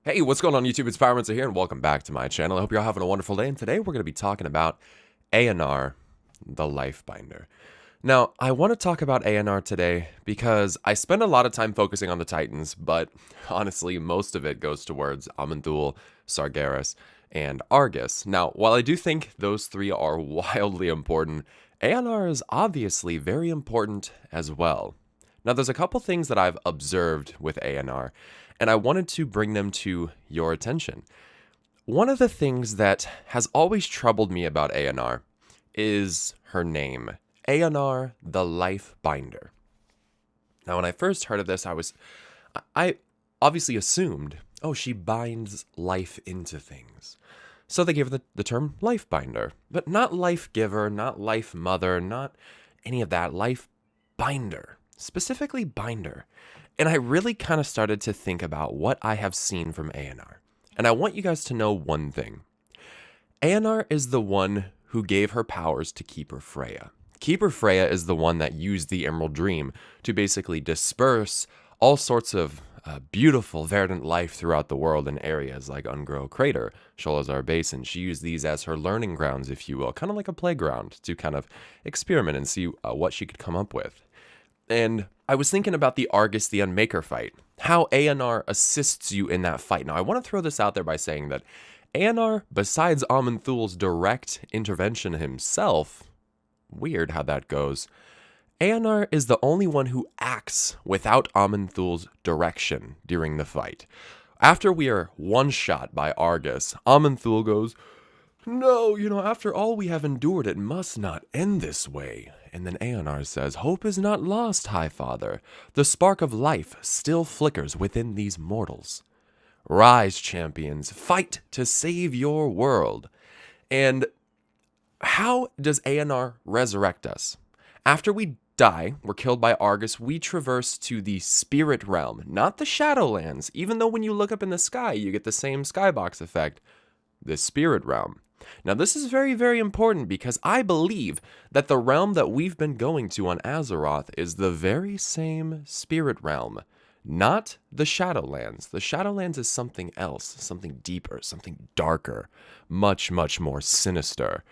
Hey, what's going on YouTube? It's Pyromancer here, and welcome back to my channel. I hope you're all having a wonderful day, and today we're going to be talking about Eonar, the Lifebinder. Now, I want to talk about Eonar today because I spend a lot of time focusing on the Titans, but honestly, most of it goes towards Aman'Thul, Sargeras, and Argus. Now, while I do think those three are wildly important, Eonar is obviously very important as well. Now, there's a couple things that I've observed with Eonar, and I wanted to bring them to your attention. One of the things that has always troubled me about Eonar is her name, Eonar the Lifebinder. Now, when I first heard of this, I obviously assumed, oh, she binds life into things. So they gave her the term Lifebinder, but not Life Giver, not Life Mother, not any of that, Life Binder. Specifically binder. And I really kind of started to think about what I have seen from Eonar. And I want you guys to know one thing. Eonar is the one who gave her powers to Keeper Freya. Keeper Freya is the one that used the Emerald Dream to basically disperse all sorts of beautiful verdant life throughout the world in areas like Ungro Crater, Sholazar Basin. She used these as her learning grounds, if you will, kind of like a playground to kind of experiment and see what she could come up with. And I was thinking about the Argus the Unmaker fight, how Eonar assists you in that fight. Now, I want to throw this out there by saying that Eonar, besides Aman'Thul's direct intervention himself, weird how that goes, Eonar is the only one who acts without Aman'Thul's direction during the fight. After we are one-shot by Argus, Aman'Thul goes, "No, after all we have endured, it must not end this way." And then Eonar says, "Hope is not lost, High Father. The spark of life still flickers within these mortals. Rise, champions, fight to save your world." And how does Eonar resurrect us? After we die, we're killed by Argus, we traverse to the spirit realm, not the Shadowlands, even though when you look up in the sky, you get the same skybox effect, the spirit realm. Now, this is very, very important because I believe that the realm that we've been going to on Azeroth is the very same spirit realm, not the Shadowlands. The Shadowlands is something else, something deeper, something darker, much, much more sinister,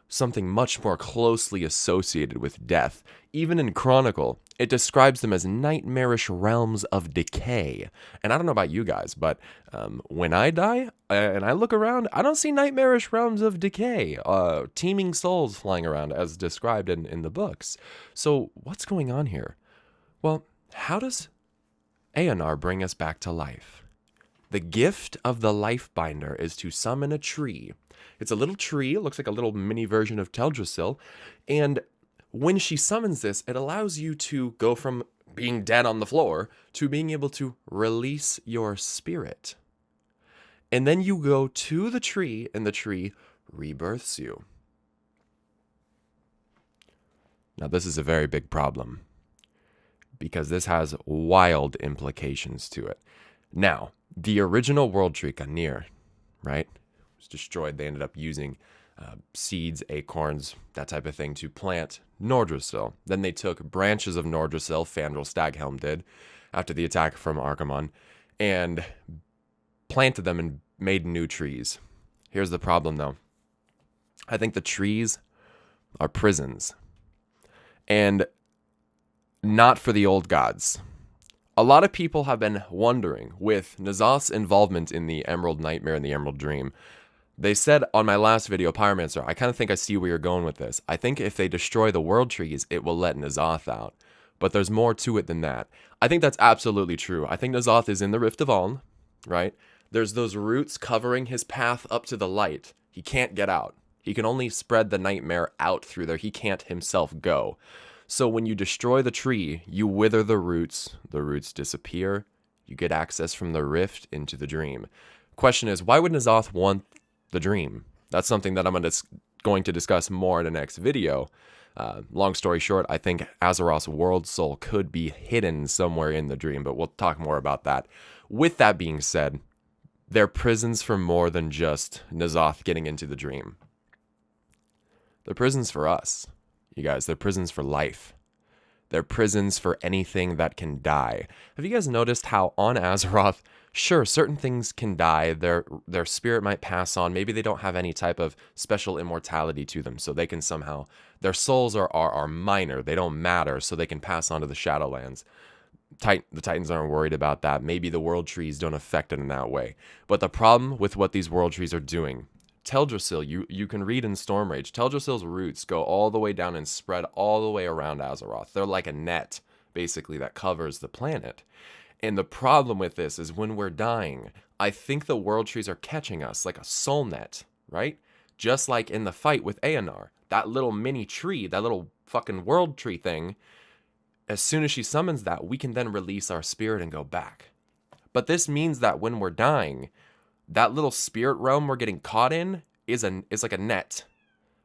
something much more closely associated with death. Even in Chronicle, it describes them as nightmarish realms of decay. And I don't know about you guys, but when I die and I look around, I don't see nightmarish realms of decay, teeming souls flying around as described in the books. So what's going on here? Well, how does Eonar bring us back to life? The gift of the Lifebinder is to summon a tree. It's a little tree, it looks like a little mini version of Teldrassil, and when she summons this, it allows you to go from being dead on the floor to being able to release your spirit. And then you go to the tree, and the tree rebirths you. Now, this is a very big problem, because this has wild implications to it. Now, the original World Tree, Eonar, right, was destroyed. They ended up using seeds, acorns, that type of thing to plant Nordrassil. Then they took branches of Nordrassil, Fandral Staghelm did, after the attack from Archimonde, and planted them and made new trees. Here's the problem, though. I think the trees are prisons, and not for the old gods. A lot of people have been wondering, with N'Zoth's involvement in the Emerald Nightmare and the Emerald Dream, they said on my last video, Pyromancer, I kind of think I see where you're going with this. I think if they destroy the world trees, it will let N'Zoth out. But there's more to it than that. I think that's absolutely true. I think N'Zoth is in the Rift of Aln, right? There's those roots covering his path up to the light. He can't get out. He can only spread the nightmare out through there. He can't himself go. So when you destroy the tree, you wither the roots disappear, you get access from the rift into the dream. Question is, why would N'Zoth want the dream? That's something that I'm going to discuss more in the next video. Long story short, I think Azeroth's world soul could be hidden somewhere in the dream, but we'll talk more about that. With that being said, they're prisons for more than just N'Zoth getting into the dream. They're prisons for us. You guys, they're prisons for life. They're prisons for anything that can die. Have you guys noticed how on Azeroth, Sure, certain things can die. Their spirit might pass on. Maybe they don't have any type of special immortality to them, so they can somehow their souls are minor. They don't matter, so they can pass on to the Shadowlands. The Titans aren't worried about that. Maybe the world trees don't affect it in that way. But the problem with what these world trees are doing, Teldrassil, you can read in Stormrage, Teldrassil's roots go all the way down and spread all the way around Azeroth. They're like a net, basically, that covers the planet. And the problem with this is when we're dying, I think the world trees are catching us like a soul net, right? Just like in the fight with Eonar. That little mini tree, that little fucking world tree thing, as soon as she summons that, we can then release our spirit and go back. But this means that when we're dying, that little spirit realm we're getting caught in is like a net.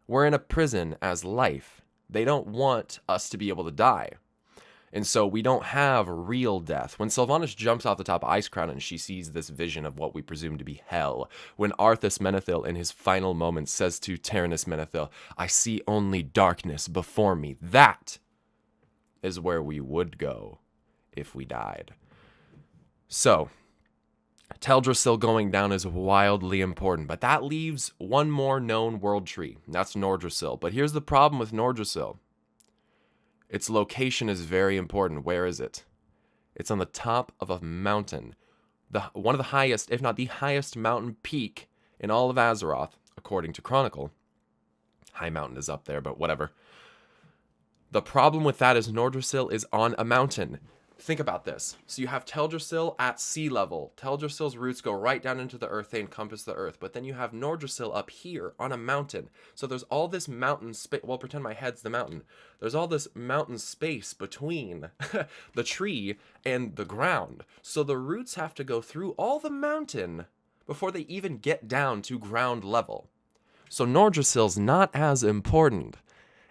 We're in a prison as life. They don't want us to be able to die. And so we don't have real death. When Sylvanas jumps off the top of Icecrown and she sees this vision of what we presume to be hell, when Arthas Menethil in his final moments says to Tyrannus Menethil, I see only darkness before me, that is where we would go if we died. So, Teldrassil going down is wildly important, but that leaves one more known world tree. That's Nordrassil. But here's the problem with Nordrassil. Its location is very important. Where is it? It's on the top of a mountain. One of the highest, if not the highest mountain peak in all of Azeroth, according to Chronicle. High Mountain is up there, but whatever. The problem with that is Nordrassil is on a mountain. Think about this. So you have Teldrassil at sea level. Teldrassil's roots go right down into the earth. They encompass the earth. But then you have Nordrassil up here on a mountain. So there's all this mountain space. Well, pretend my head's the mountain. There's all this mountain space between the tree and the ground. So the roots have to go through all the mountain before they even get down to ground level. So Nordrassil's not as important.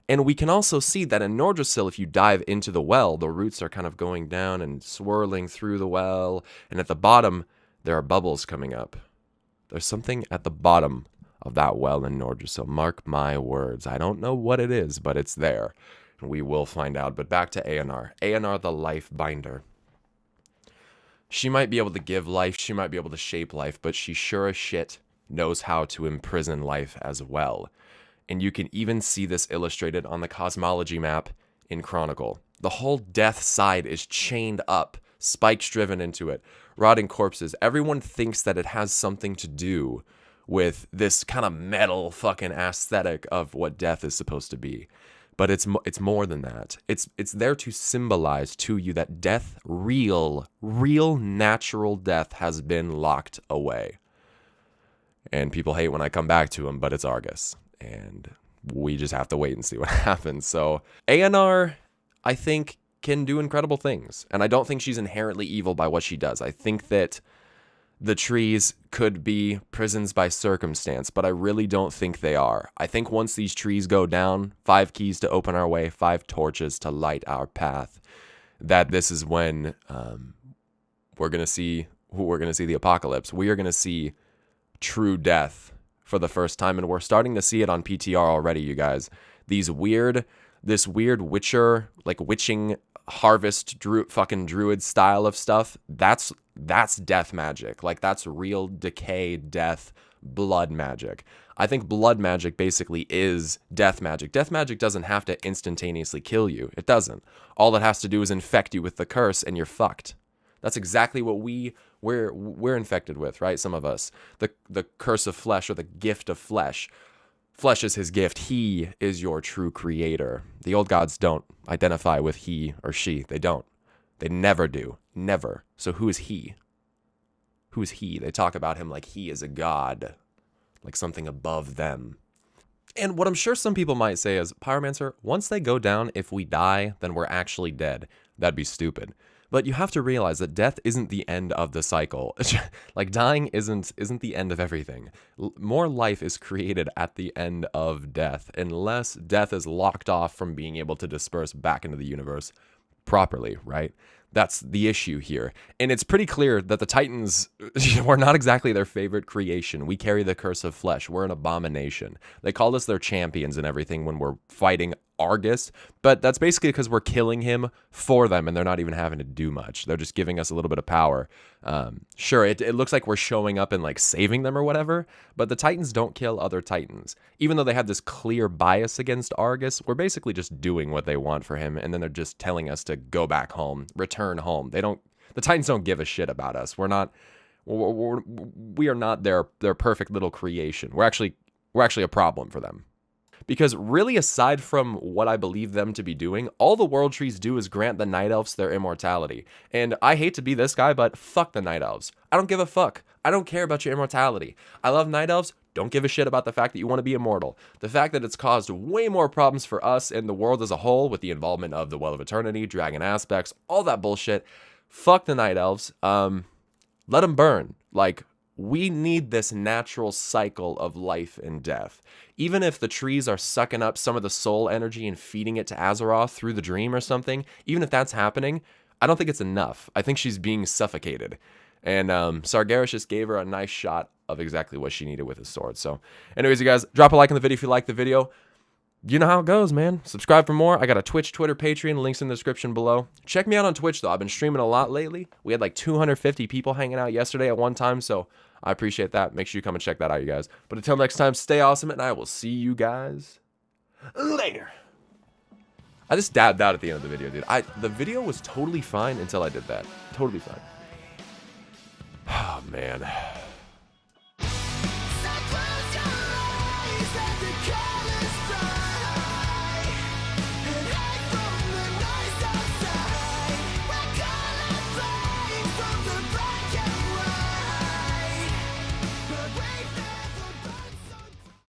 And we can also see that in Nordrassil, if you dive into the well, the roots are kind of going down and swirling through the well. And at the bottom, there are bubbles coming up. There's something at the bottom of that well in Nordrassil. Mark my words. I don't know what it is, but it's there. And we will find out. But back to Eonar. Eonar, the life binder. She might be able to give life. She might be able to shape life. But she sure as shit knows how to imprison life as well. And you can even see this illustrated on the cosmology map in Chronicle. The whole death side is chained up, spikes driven into it, rotting corpses. Everyone thinks that it has something to do with this kind of metal fucking aesthetic of what death is supposed to be. But it's more than that. It's there to symbolize to you that death, real natural death, has been locked away. And people hate when I come back to them, but it's Argus. And we just have to wait and see what happens. So Eonar, I think, can do incredible things. And I don't think she's inherently evil by what she does. I think that the trees could be prisons by circumstance, but I really don't think they are. I think once these trees go down, 5 keys to open our way, 5 torches to light our path, that this is when we're going to see the apocalypse. We are going to see true death for the first time, and we're starting to see it on PTR already, you guys. This weird witcher, like witching harvest druid style of stuff, that's death magic. Like, that's real decay, death, blood magic. I think blood magic basically is death magic. Death magic doesn't have to instantaneously kill you. It doesn't. All it has to do is infect you with the curse, and you're fucked. That's exactly what we're infected with, right? Some of us. The curse of flesh, or the gift of flesh. Flesh is his gift. He is your true creator. The old gods don't identify with he or she. They don't. They never do. Never. So who is he? Who is he? They talk about him like he is a god, like something above them. And what I'm sure some people might say is, Pyromancer, once they go down, if we die, then we're actually dead. That'd be stupid. But you have to realize that death isn't the end of the cycle. Like, dying isn't the end of everything. More life is created at the end of death, unless death is locked off from being able to disperse back into the universe properly, right? That's the issue here. And it's pretty clear that the Titans were not exactly their favorite creation. We carry the curse of flesh. We're an abomination. They called us their champions and everything when we're fighting Argus, but that's basically because we're killing him for them and they're not even having to do much. They're just giving us a little bit of power. Sure, it looks like we're showing up and like saving them or whatever, but the Titans don't kill other Titans. Even though they have this clear bias against Argus, we're basically just doing what they want for him, and then they're just telling us to go back home, return home. The Titans don't give a shit about us. We are not their perfect little creation. We're actually a problem for them. Because really, aside from what I believe them to be doing, all the world trees do is grant the Night Elves their immortality. And I hate to be this guy, but fuck the Night Elves. I don't give a fuck. I don't care about your immortality. I love Night Elves. Don't give a shit about the fact that you want to be immortal. The fact that it's caused way more problems for us and the world as a whole with the involvement of the Well of Eternity, Dragon Aspects, all that bullshit. Fuck the Night Elves. Let them burn. Like, we need this natural cycle of life and death. Even if the trees are sucking up some of the soul energy and feeding it to Azeroth through the dream or something, even if that's happening, I don't think it's enough. I think she's being suffocated. And Sargeras just gave her a nice shot of exactly what she needed with his sword. So anyways, you guys, drop a like on the video if you like the video. You know how it goes, man. Subscribe for more. I got a Twitch, Twitter, Patreon, links in the description below. Check me out on Twitch, though. I've been streaming a lot lately. We had like 250 people hanging out yesterday at one time, so I appreciate that. Make sure you come and check that out, you guys. But until next time, stay awesome, and I will see you guys later. I just dabbed out at the end of the video, dude. The video was totally fine until I did that. Totally fine. Oh, man.